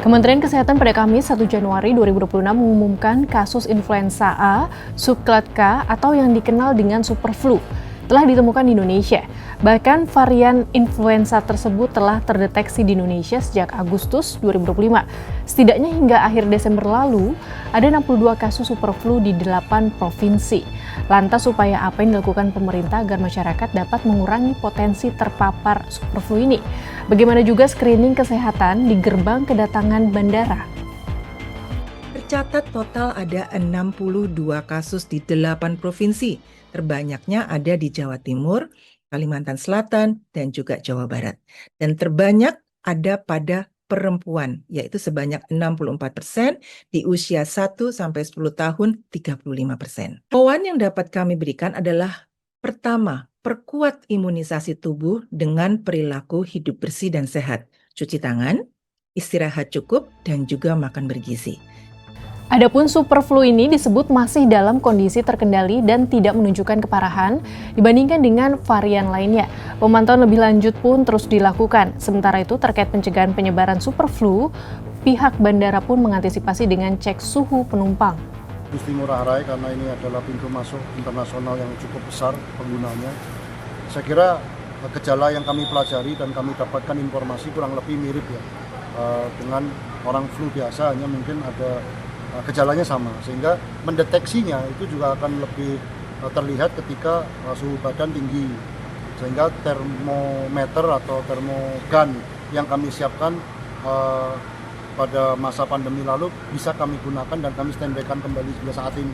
Kementerian Kesehatan pada Kamis 1 Januari 2026 mengumumkan kasus influenza A subklat K atau yang dikenal dengan superflu telah ditemukan di Indonesia. Bahkan varian influenza tersebut telah terdeteksi di Indonesia sejak Agustus 2025. Setidaknya hingga akhir Desember lalu, ada 62 kasus superflu di 8 provinsi. Lantas upaya apa yang dilakukan pemerintah agar masyarakat dapat mengurangi potensi terpapar superflu ini? Bagaimana juga screening kesehatan di gerbang kedatangan bandara? Tercatat total ada 62 kasus di 8 provinsi. Terbanyaknya ada di Jawa Timur, Kalimantan Selatan, dan juga Jawa Barat. Dan terbanyak ada pada perempuan, yaitu sebanyak 64%, di usia 1-10 tahun 35%. Poin yang dapat kami berikan adalah pertama, perkuat imunisasi tubuh dengan perilaku hidup bersih dan sehat, cuci tangan, istirahat cukup, dan juga makan bergizi. Adapun superflu ini disebut masih dalam kondisi terkendali dan tidak menunjukkan keparahan dibandingkan dengan varian lainnya. Pemantauan lebih lanjut pun terus dilakukan. Sementara itu terkait pencegahan penyebaran superflu, pihak bandara pun mengantisipasi dengan cek suhu penumpang. Gusti Ngurah Rai karena ini adalah pintu masuk internasional yang cukup besar penggunanya. Saya kira gejala yang kami pelajari dan kami dapatkan informasi kurang lebih mirip ya dengan orang flu biasa, hanya mungkin ada gejalanya sama, sehingga mendeteksinya itu juga akan lebih terlihat ketika suhu badan tinggi, sehingga termometer atau termogun yang kami siapkan pada masa pandemi lalu bisa kami gunakan dan kami standby-kan kembali juga saat ini.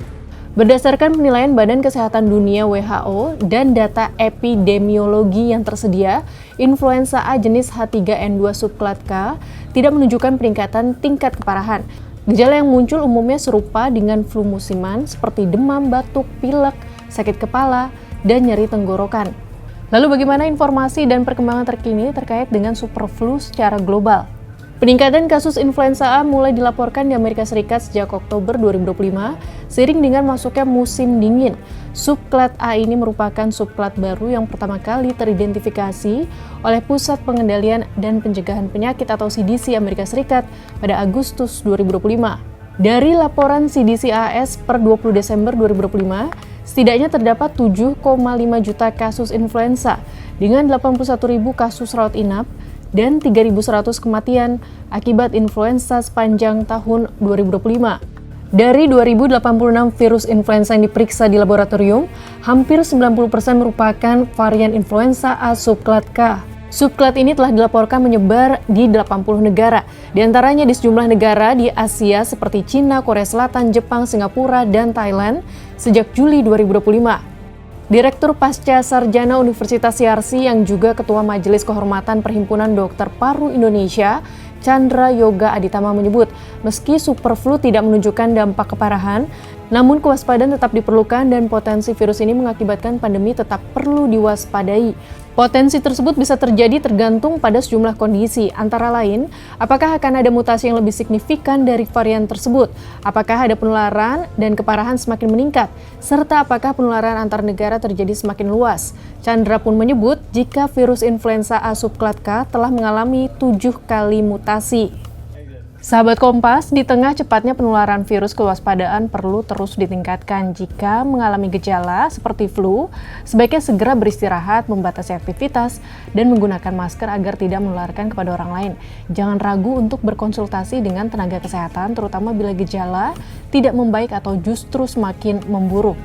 Berdasarkan penilaian Badan Kesehatan Dunia WHO dan data epidemiologi yang tersedia, influenza A jenis H3N2 subklat K tidak menunjukkan peningkatan tingkat keparahan. Gejala yang muncul umumnya serupa dengan flu musiman seperti demam, batuk, pilek, sakit kepala, dan nyeri tenggorokan. Lalu bagaimana informasi dan perkembangan terkini terkait dengan superflu secara global? Peningkatan kasus influenza A mulai dilaporkan di Amerika Serikat sejak Oktober 2025, seiring dengan masuknya musim dingin. Subklat A ini merupakan subklat baru yang pertama kali teridentifikasi oleh Pusat Pengendalian dan Pencegahan Penyakit atau CDC Amerika Serikat pada Agustus 2025. Dari laporan CDC AS per 20 Desember 2025, setidaknya terdapat 7,5 juta kasus influenza dengan 81.000 kasus rawat inap dan 3.100 kematian akibat influenza sepanjang tahun 2025. Dari 2.086 virus influenza yang diperiksa di laboratorium, hampir 90% merupakan varian influenza A subklat K. Subklat ini telah dilaporkan menyebar di 80 negara, di antaranya di sejumlah negara di Asia seperti Cina, Korea Selatan, Jepang, Singapura, dan Thailand sejak Juli 2025. Direktur Pasca Sarjana Universitas Yarsi yang juga Ketua Majelis Kehormatan Perhimpunan Dokter Paru Indonesia, Chandra Yoga Aditama menyebut, meski superflu tidak menunjukkan dampak keparahan, namun kewaspadaan tetap diperlukan dan potensi virus ini mengakibatkan pandemi tetap perlu diwaspadai. Potensi tersebut bisa terjadi tergantung pada sejumlah kondisi, antara lain, apakah akan ada mutasi yang lebih signifikan dari varian tersebut, apakah ada penularan dan keparahan semakin meningkat, serta apakah penularan antar negara terjadi semakin luas. Chandra pun menyebut jika virus influenza A subklat K telah mengalami 7 kali mutasi. Sahabat Kompas, di tengah cepatnya penularan virus, kewaspadaan perlu terus ditingkatkan. Jika mengalami gejala seperti flu, sebaiknya segera beristirahat, membatasi aktivitas, dan menggunakan masker agar tidak menularkan kepada orang lain. Jangan ragu untuk berkonsultasi dengan tenaga kesehatan, terutama bila gejala tidak membaik atau justru semakin memburuk.